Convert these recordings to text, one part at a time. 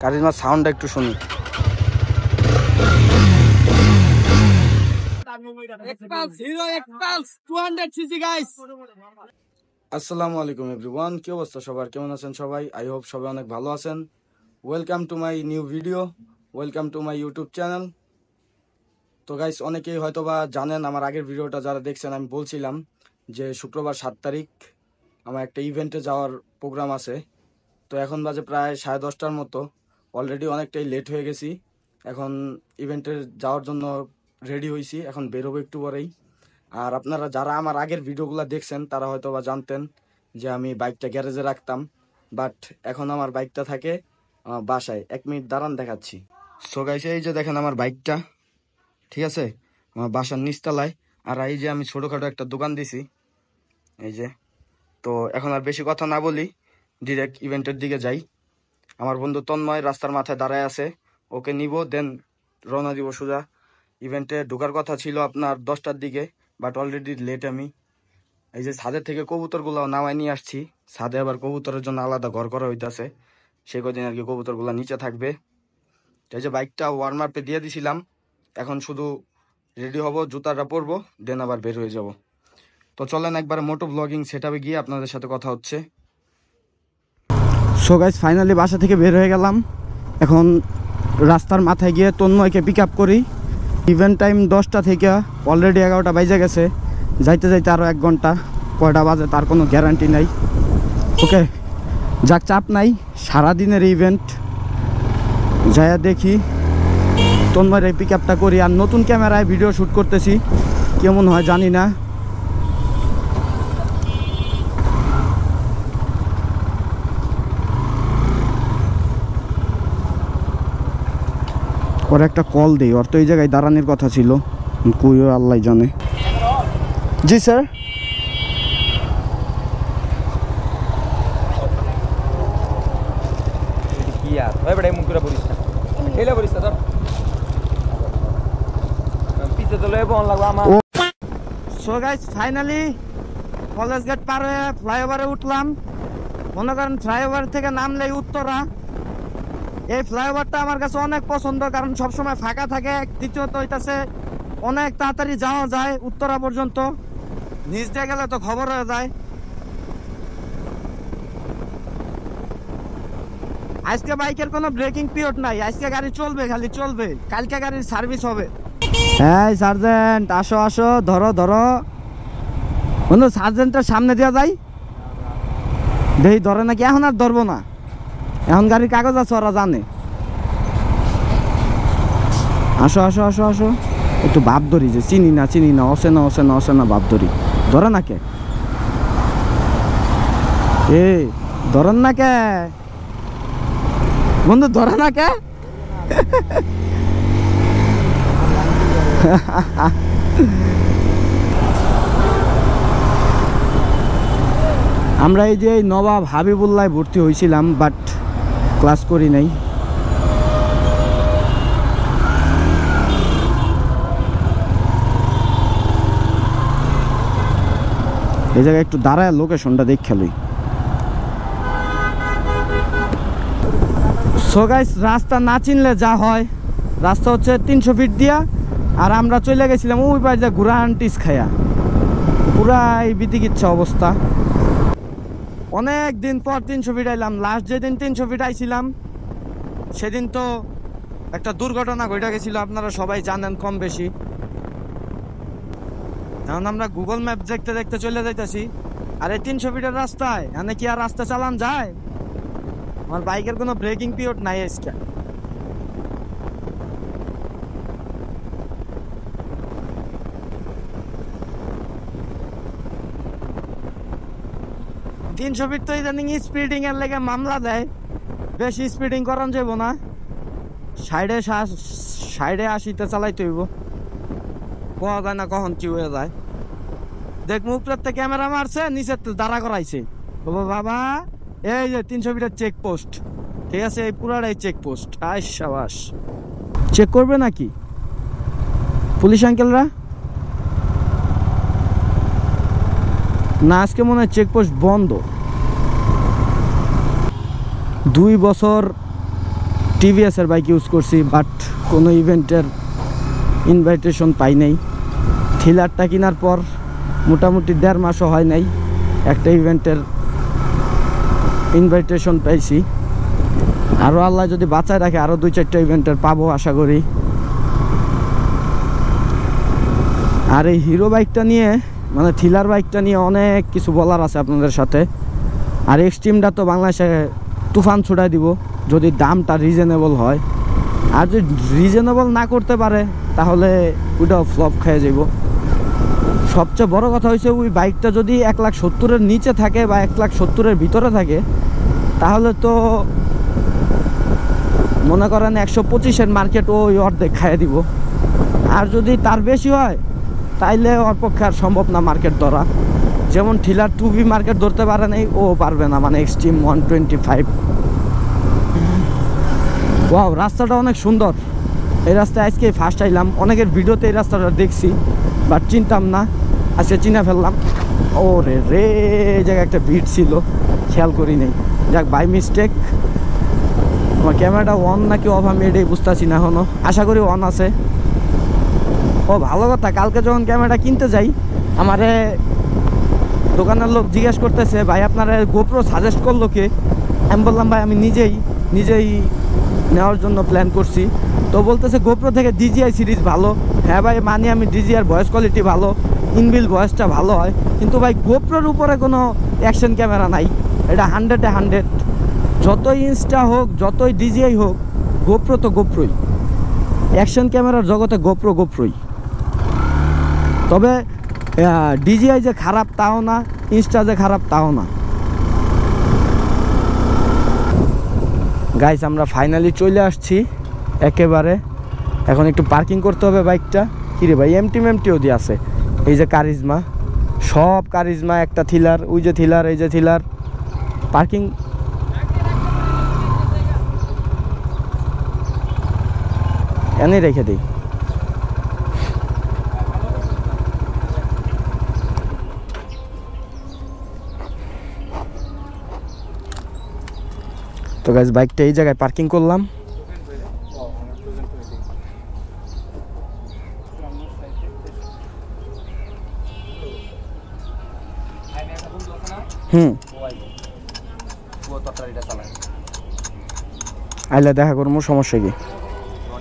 কারিজমার সাউন্ডটা একটু শুনি। আসসালামু আলাইকুম এভরিওয়ান, কি অবস্থা সবার, কেমন আছেন সবাই? আই হোপ সবাই অনেক ভালো আছেন। Welcome to my new video, welcome to my YouTube channel. তো গাইস, অনেকেই হয়তো বা জানেন, আমার আগের ভিডিওটা যারা দেখছেন, আমি বলছিলাম যে শুক্রবার 7 তারিখ আমার একটা ইভেন্টে যাওয়ার প্রোগ্রাম আছে। তো এখন বাজে প্রায় 10:30টার মতো, অলরেডি অনেকটাই লেট হয়ে গেছি। এখন ইভেন্টে যাওয়ার জন্য রেডি হয়েছি, এখন বেরোবো একটু পরেই। আর আপনারা যারা আমার আগের ভিডিওগুলো দেখছেন তারা হয়তো বা জানতেন যে আমি বাইকটা গ্যারেজে রাখতাম, বাট এখন আমার বাইকটা থাকে বাসায়। 1 মিনিট দাঁড়ান, দেখাচ্ছি। সো গাইস, এই যে দেখেন আমার বাইকটা, ঠিক আছে, আমার বাসার নিচতলায়। আর এই যে আমি ছোটোখাটো একটা দোকান দিছি, এই যে। তো এখন আর বেশি কথা না বলি, ডিরেক্ট ইভেন্টের দিকে যাই। আমার বন্ধু তন্ময় রাস্তার মাথায় দাঁড়ায় আছে, ওকে নিব, দেন রওনা দিব সোজা। ইভেন্টে ঢোকার কথা ছিল আপনার 10টার দিকে, বাট অলরেডি লেট আমি। এই যে ছাদের থেকে কবুতরগুলো নামাই নিয়ে আসছি, ছাদে আবার কবুতরের জন্য আলাদা ঘর করা হইতাছে, সে কদিন আর কি কবুতরগুলো নিচে থাকবে। এই যে বাইকটা ওয়ার্ম আপে দিয়ে দিছিলাম, এখন শুধু রেডি হব, জুতাটা পরবো, দেন আবার বের হয়ে যাব। তো চলেন একবার মোটো ব্লগিং সেটআপে গিয়ে আপনাদের সাথে কথা হচ্ছে। সো গাইস, ফাইনালি বাসা থেকে বের হয়ে গেলাম। এখন রাস্তার মাথায় গিয়ে তন্ময়কে পিক আপ করি। ইভেন্ট টাইম 10টা থেকে অলরেডি 11টা বাজে গেছে, যাইতে যাইতে আরও 1 ঘন্টা। কয়টা বাজে তার কোনো গ্যারান্টি নাই। ওকে, যাক, চাপ নাই, সারাদিনের ইভেন্ট। যাইয়া দেখি, তন্ময়ের পিক আপটা করি। আর নতুন ক্যামেরায় ভিডিও শ্যুট করতেছি, কেমন হয় জানি না। ওর একটা কল দেই, ওর তো এই জায়গায় দাঁড়ানোর কথা ছিল, কইও আল্লাহ জানে। জি স্যার। কি আর ওই বড় মুকুরা বলিস না, খেলা বলিস না, তোর পিছে তো লইব অন লাগবে আমার। So guys, finally college gate পার হয়ে ফ্লাইওভারে উঠলাম। মনে করেন ফ্লাইওভার থেকে নামলেই উত্তরা। এই ফ্লাইওভারটা আমার কাছে অনেক পছন্দ, কারণ সবসময় ফাঁকা থাকে। দ্বিতীয়ত হইতাছে অনেক তাড়াতাড়ি যাওয়া যায় উত্তরা পর্যন্ত, নিচ দিয়ে গেলে তো খবর হয়ে যায়। আজকে বাইকের কোনো ব্রেকিং পিরিয়ড নাই, আজকে গাড়ি চলবে, খালি চলবে। কালকে গাড়ির সার্ভিস হবে। হ্যাঁ সার্জেন্ট, আসো আসো, ধরো ধরো বন্ধু, সার্জেন্টের সামনে দেওয়া যায়। দেখি ধরে নাকি, এখন আর ধরবো না, এখন গাড়ির কাগজ আছে, ওরা জানে। আসো আসো আসো আসো, একটু ভাব ধরি, যে চিনি না চিনি না, অসেনা অসেনা অসেনা ভাব ধরি। ধরে না কে? এ ধরেন না কে বন্ধু, ধরে না কে? আমরা এই যে নবাব হাবিবুল্লাহ ভর্তি হয়েছিলাম, বাট ক্লাস করি নাই। এই জায়গায় একটু দাঁড়ায় লোকেশনটা দেখে লই। সো গাইস, রাস্তা না চিনলে যা হয়। রাস্তা হচ্ছে 300 ফিট দিয়া, আর আমরা চলে গেছিলাম ওই পাশে ঘুরা আন্টিস খায়া, পুরাই বিতিকিচ্ছা অবস্থা। অনেক দিন পর 300 ফিট আইলাম। লাস্ট যেদিন 300 ফিট আইছিলাম সেদিন তো একটা দুর্ঘটনা ঘটে গেছিল, আপনারা সবাই জানেন কম বেশি। এখন আমরা গুগল ম্যাপ দেখতে দেখতে চলে যাইতেছি, আর এই 300 ফিটের রাস্তায় এনে কি আর রাস্তা চালান যায়? আমার বাইকের কোনো ব্রেকিং পিরিয়ড নাই আজকে। তিনশো ফিট তো ইদানিং স্পিডিং এর লেগে মামলা দেয়, বেশি স্পিডিং করান যাবো না, সাইডে 80তে চালাইতে হইব। কোয়া যায় না কখন কি হয়ে যায়। দেখ, উপরের থেকে ক্যামেরা মারছে, নিচের তো দাঁড়া করাইছে। বাবা, এই যে 300 ফিটের চেকপোস্ট, ঠিক আছে, এই পুরাটাই চেকপোস্ট। আয় সাবাস, চেক করবে নাকি পুলিশ আঙ্কেলরা? না, আজকে মনে হয় চেকপোস্ট বন্ধ। 2 বছর টিভিএসের বাইক ইউজ করছি, বাট কোনো ইভেন্টের ইনভাইটেশন পাই নাই। থ্রিলারটা কেনার পর মোটামুটি 1.5 মাসও হয় নাই, একটা ইভেন্টের ইনভাইটেশন পাইছি। আরও আল্লাহ যদি বাঁচায় রাখে আরও 2-4টা ইভেন্টের পাবো আশা করি। আর এই হিরো বাইকটা নিয়ে, মানে থ্রিলার বাইকটা নিয়ে অনেক কিছু বলার আছে আপনাদের সাথে। আর এক্সট্রিমটা তো বাংলাদেশে তুফান ছুটাই দিব যদি দামটা রিজনেবল হয়। আর যদি রিজনেবল না করতে পারে তাহলে ওইটাও ফ্লপ খেয়ে যাব। সবচেয়ে বড় কথা হয়েছে ওই বাইকটা যদি 1,70,000-এর নিচে থাকে বা 1,70,000-এর ভিতরে থাকে তাহলে তো মনে করেন 125-এর মার্কেট ওই অর্ধেক খাইয়ে দিব। আর যদি তার বেশি হয় তাইলে ওর পক্ষে আর সম্ভব না মার্কেট ধরা। যেমন থ্রিলার 2B মার্কেট ধরতে পারে নাই, ও পারবে না, মানে এক্সট্রিম 125। ওয়াও, রাস্তাটা অনেক সুন্দর। এই রাস্তায় আজকে ফার্স্ট আইলাম। অনেকের ভিডিওতে এই রাস্তাটা দেখছি বাট চিনতাম না, আজকে চিনে ফেললাম। ও রে রে, এই জায়গায় একটা ভিড় ছিল, খেয়াল করি নেই। যাক, বাই মিস্টেক। আমার ক্যামেরাটা অন নাকি অফ আমি এটাই বুঝতেছি না এখনো। আশা করি অন আছে। ও ভালো কথা, কালকে যখন ক্যামেরাটা কিনতে যাই আমারে দোকানের লোক জিজ্ঞেস করতেছে, ভাই আপনারা গোপ্রো সাজেস্ট করলো কে? আমি বললাম ভাই আমি নিজেই নেওয়ার জন্য প্ল্যান করছি। তো বলতেছে গোপ্রো থেকে DJI সিরিজ ভালো। হ্যাঁ ভাই মানি আমি, DJI ভয়েস কোয়ালিটি ভালো, ইনবিল ভয়েসটা ভালো হয়, কিন্তু ভাই গোপ্রোর উপরে কোনো অ্যাকশন ক্যামেরা নাই। এটা 100-এ 100। যতই ইনস্টা হোক, যতই DJI হোক, গোপ্রো তো গোপ্রোই। অ্যাকশন ক্যামেরার জগতে গোপ্রোই। তবে DJI যে খারাপ তাও না, ইনস্টা যে খারাপ তাও না। গাইস, আমরা ফাইনালি চলে আসছি একেবারে। এখন একটু পার্কিং করতে হবে বাইকটা। কিরে ভাই, এমটিও দিয়ে আছে। এই যে কারিজমা, সব কারিজমা, একটা থ্রিলার, ওই যে থ্রিলার, এই যে থ্রিলার। পার্কিং এনেই রেখে দিই। তো গাইস, বাইকটা এই জায়গায় পার্কিং করলাম। আইলে দেখা করবো, সমস্যা কি।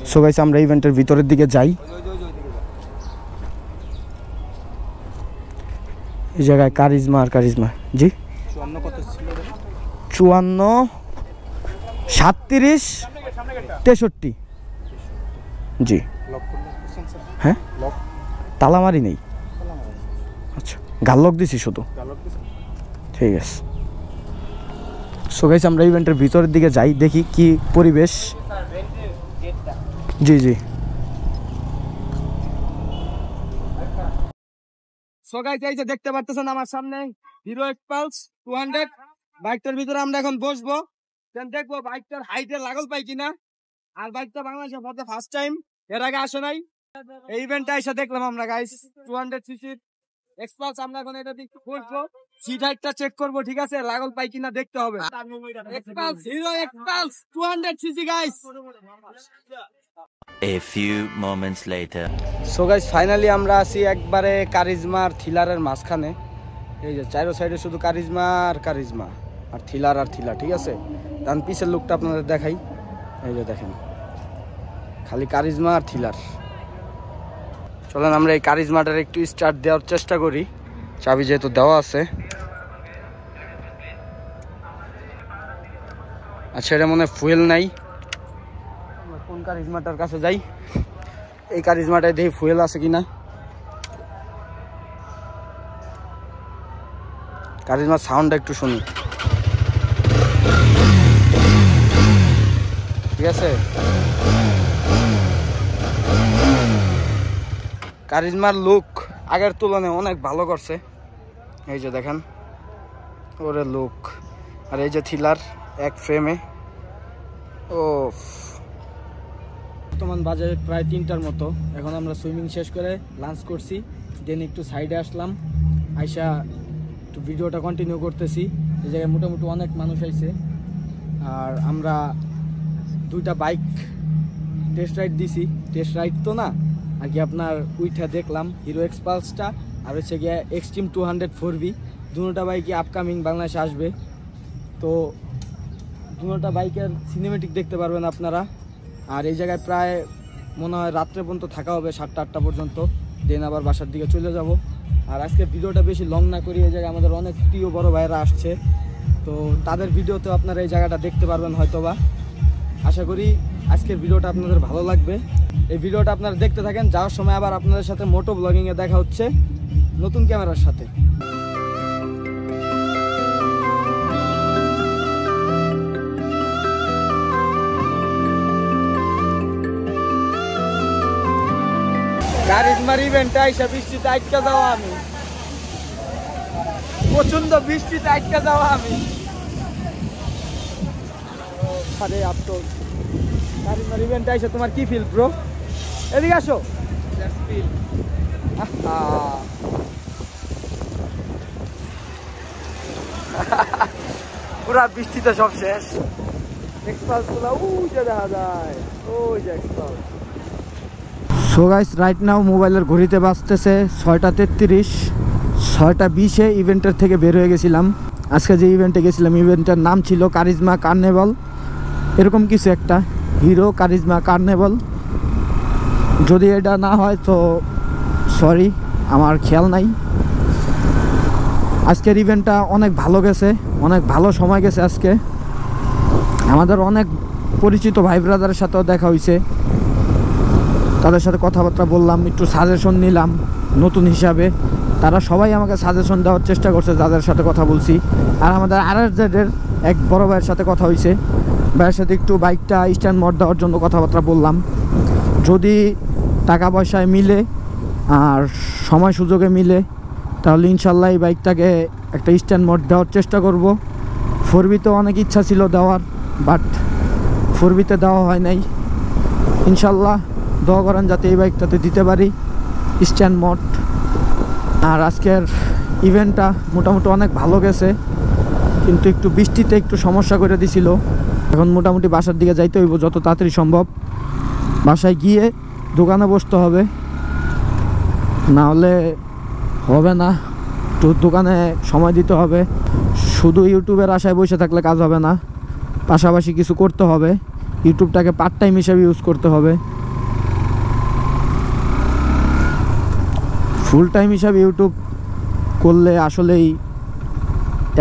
সো গাইস, আমরা ইভেন্টের ভিতরের দিকে যাই। এই জায়গায় কারিজমা আর কারিজমা। জি 54, 37, 63। জি হ্যাঁ, তালা মারি নেই। আচ্ছা, গাল্লক দিছি শুধু। ঠিক আছে। সো গাইস, আমরা ইভেন্টের ভিতরের দিকে যাই, দেখি কি পরিবেশ। জি সো গাইস, এই যে দেখতে পাচ্ছেন আমার সামনে হিরো এক্সপালস 200 বাইকটার ভিতরে আমরা এখন বসবো। দেন দেখবো বাইকটার হাইটে লাগল পাই কিনা। আর বাইকটা বাংলাদেশে মধ্যে ফার্স্ট টাইম, এর আগে আসে নাই। এই ইভেন্টটা এসে দেখলাম আমরা গাইস 200cc এক্সপালস। আমরা এখন এটা দিকে বসবো, সিট হাইটটা চেক করবো, ঠিক আছে, লাগল পাই কিনা দেখতে হবে। Xpulse, hero Xpulse 200cc guys. A few moments later. So guys, finally আমরা আছি একবারে কারিজমা আর থ্রিলারের মাঝখানে। এই যে চারো সাইডে শুধু কারিজমা আর থ্রিলার, ঠিক আছে। ডান পিছের লুকটা আপনাদের দেখাই। এই যে দেখেন, খালি কারিজমা আর থ্রিলার। চলেন আমরা এই কারিজমাটার একটু স্টার্ট দেওয়ার চেষ্টা করি, চাবি যেহেতু দেওয়া আছে। আচ্ছা, এটা মনে হয় ফুয়েল নাই। কোন কারিজমাটার কাছে যাই, এই কারিজমাটায় দেখি ফুয়েল আছে কিনা। কারিজমার সাউন্ডটা একটু শুনি, ঠিক আছে। কারিজমার লুক আগের তুলনায় অনেক ভালো করছে। এই যে দেখেন ওরে লুক। আর এই যে থ্রিলার এক ফ্রেমে। ও বর্তমান বাজে প্রায় 3টার মতো। এখন আমরা সুইমিং শেষ করে লাঞ্চ করছি, দেন একটু সাইডে আসলাম, আইসা একটু ভিডিওটা কন্টিনিউ করতেছি। এই জায়গায় মোটামুটি অনেক মানুষ আইছে। আর আমরা দুইটা বাইক টেস্ট রাইড দিছি, টেস্ট রাইড তো না আর কি, আপনার উইঠা দেখলাম হিরো এক্সপালসটা আর হচ্ছে গিয়ে এক্সট্রিম 200 4V। দুটোটা বাইকই আপকামিং বাংলাদেশে আসবে, তো দুটোটা বাইকের সিনেমেটিক দেখতে পারবেন আপনারা। আর এই জায়গায় প্রায় মনে হয় রাত্রে পর্যন্ত থাকা হবে, 7টা 8টা পর্যন্ত, দেন আবার বাসার দিকে চলে যাব। আর আজকে ভিডিওটা বেশি লং না করি, এই জায়গায় আমাদের অনেক প্রিয় বড় ভাইয়েরা আসছে, তো তাদের ভিডিওতেও আপনারা এই জায়গাটা দেখতে পারবেন হয়তোবা। আশা করি আজকের ভিডিওটা আপনাদের ভালো লাগবে। এই ভিডিওটা আপনারা দেখতে থাকেন, যাওয়ার সময় আবার আপনাদের সাথে মোটো ব্লগিংয়ে দেখা হচ্ছে নতুন ক্যামেরার সাথে। কারিজমার ইভেন্টে আইসা বৃষ্টিতে আটকা যাওয়া আমি, প্রচন্ড বৃষ্টিতে আটকা যাওয়া আমি। আরে আফসোস, কারিজমার ইভেন্টে আইসা তোমার কি ফিল ব্রো? এদিকে আসো। পুরা বৃষ্টিতে সব শেষ। এক্সপালস গুলা ওই যে দেখা যায়, ওই যে Xpulse. So guys, right now মোবাইলের ঘড়িতে বাজতেছে 6টা 33, 6টা 20-এ ইভেন্টের থেকে বের হয়ে গেছিলাম। আজকে যে ইভেন্টে গেছিলাম, ইভেন্টের নাম ছিল কারিজমা কার্নিভাল, এরকম কিছু একটা, হিরো কারিজমা কার্নিভাল। যদি এটা না হয় তো সরি, আমার খেয়াল নাই। আজকের ইভেন্টটা অনেক ভালো গেছে, অনেক ভালো সময় গেছে আজকে। আমাদের অনেক পরিচিত ভাই ব্রাদারের সাথেও দেখা হয়েছে, তাদের সাথে কথাবার্তা বললাম, একটু সাজেশন নিলাম নতুন হিসাবে। তারা সবাই আমাকে সাজেশন দেওয়ার চেষ্টা করছে যাদের সাথে কথা বলছি। আর আমাদের RRZ-এর এক বড় ভাইয়ের সাথে কথা হয়েছে, ভাইয়ের সাথে একটু বাইকটা স্ট্যান্ড মোড দেওয়ার জন্য কথাবার্তা বললাম। যদি টাকা পয়সায় মিলে আর সময় সুযোগে মিলে তাহলে ইনশাল্লাহ এই বাইকটাকে একটা স্ট্যান্ড মোড দেওয়ার চেষ্টা করব। 4V-তে অনেক ইচ্ছা ছিল দেওয়ার, বাট 4V-তে দেওয়া হয় নাই। ইনশাল্লাহ দোয়া করেন যাতে এই বাইকটাতে দিতে পারি স্ট্যান্ড মোড। আর আজকের ইভেন্টটা মোটামুটি অনেক ভালো গেছে, কিন্তু একটু বৃষ্টিতে একটু সমস্যা করে দিছিল। এখন মোটামুটি বাসার দিকে যাইতে হইব যত তাড়াতাড়ি সম্ভব। বাসায় গিয়ে দোকানে বসতে হবে, না হলে হবে না। তো দোকানে সময় দিতে হবে। শুধু ইউটিউবের আশায় বসে থাকলে কাজ হবে না, পাশাপাশি কিছু করতে হবে। ইউটিউবটাকে পার্ট টাইম হিসেবে ইউজ করতে হবে। ফুল টাইম হিসাবে ইউটিউব করলে আসলেই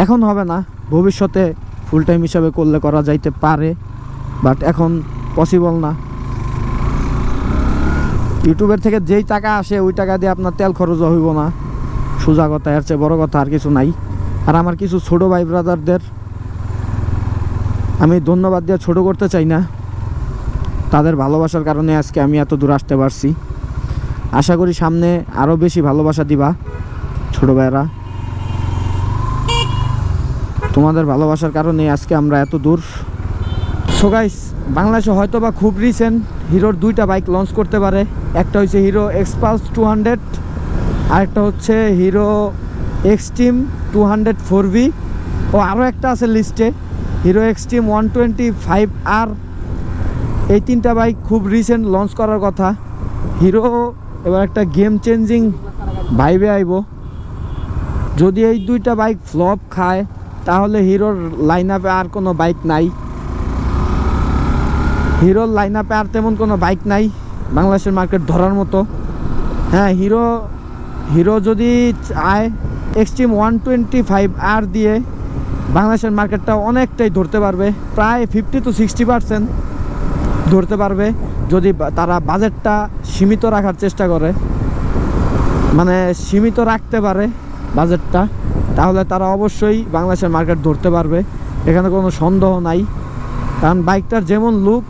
এখন হবে না, ভবিষ্যতে ফুল টাইম হিসাবে করলে করা যাইতে পারে, বাট এখন পসিবল না। ইউটিউবের থেকে যেই টাকা আসে ওই টাকা দিয়ে আপনার তেল খরচও হইব না, সোজা কথা, এর চেয়ে বড় কথা আর কিছু নাই। আর আমার কিছু ছোট ভাই ব্রাদারদের আমি ধন্যবাদ দিয়ে ছোট করতে চাই না, তাদের ভালোবাসার কারণে আজকে আমি এত দূর আসতে পারছি। আশা করি সামনে আরও বেশি ভালোবাসা দিবা ছোট ভাইরা, তোমাদের ভালোবাসার কারণে আজকে আমরা এত দূর। সো গাইস, বাংলাদেশে হয়তো বা খুব রিসেন্ট হিরোর দুইটা বাইক লঞ্চ করতে পারে। একটা হচ্ছে হিরো এক্সপালস 200, আর একটা হচ্ছে হিরো এক্সট্রিম 200 4V, ও আরও একটা আছে লিস্টে হিরো এক্সট্রিম 125R। এই তিনটা বাইক খুব রিসেন্ট লঞ্চ করার কথা। হিরো এবার একটা গেম চেঞ্জিং ভাইবে আইব। যদি এই দুইটা বাইক ফ্লপ খায় তাহলে হিরোর লাইন আপে আর কোনো বাইক নাই, হিরোর লাইন আপে আর তেমন কোনো বাইক নাই বাংলাদেশের মার্কেট ধরার মতো। হ্যাঁ, হিরো যদি চায় এক্সট্রিম 125R দিয়ে বাংলাদেশের মার্কেটটা অনেকটাই ধরতে পারবে, প্রায় 50 to 60% ধরতে পারবে যদি তারা বাজেটটা সীমিত রাখার চেষ্টা করে, মানে সীমিত রাখতে পারে বাজেটটা, তাহলে তারা অবশ্যই বাংলাদেশের মার্কেট ধরতে পারবে, এখানে কোনো সন্দেহ নাই। কারণ বাইকটার যেমন লুক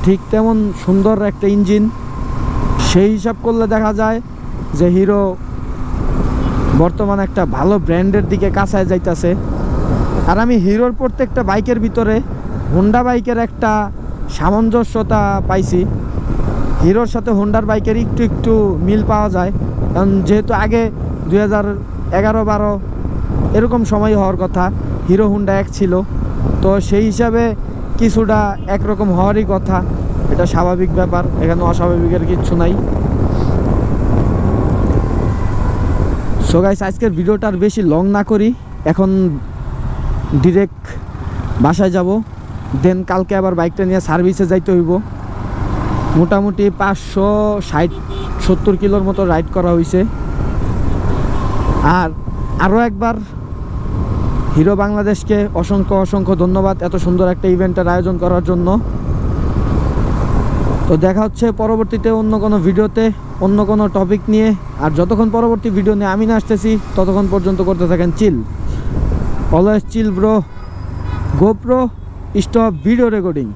ঠিক তেমন সুন্দর একটা ইঞ্জিন, সেই হিসাব করলে দেখা যায় যে হিরো বর্তমানে একটা ভালো ব্র্যান্ডের দিকে কাছায় যাইতেছে। আর আমি হিরোর প্রত্যেকটা বাইকের ভিতরে হোন্ডা বাইকের একটা সামঞ্জস্যতা পাইছি। হিরোর সাথে হোন্ডার বাইকের একটু একটু মিল পাওয়া যায়, কারণ যেহেতু আগে 2011-12 এরকম সময় হওয়ার কথা হিরো হোন্ডা এক ছিল, তো সেই হিসাবে কিছুটা একরকম হওয়ারই কথা, এটা স্বাভাবিক ব্যাপার, এখানে অস্বাভাবিকের কিচ্ছু নাই। সো গাইস, আজকের ভিডিওটা আর বেশি লং না করি, এখন ডিরেক্ট বাসায় যাব, দেন কালকে আবার বাইকটা নিয়ে সার্ভিসে যাইতে হইব। মোটামুটি 560-70 কিলোর মতো রাইড করা হয়েছে। আর আরও একবার হিরো বাংলাদেশকে অসংখ্য অসংখ্য ধন্যবাদ এত সুন্দর একটা ইভেন্টের আয়োজন করার জন্য। তো দেখা হচ্ছে পরবর্তীতে অন্য কোনো ভিডিওতে, অন্য কোনো টপিক নিয়ে। আর যতক্ষণ পরবর্তী ভিডিও নিয়ে আমি না আসতেছি, ততক্ষণ পর্যন্ত করতে থাকেন chill, always chill bro, GoPro stop video recording.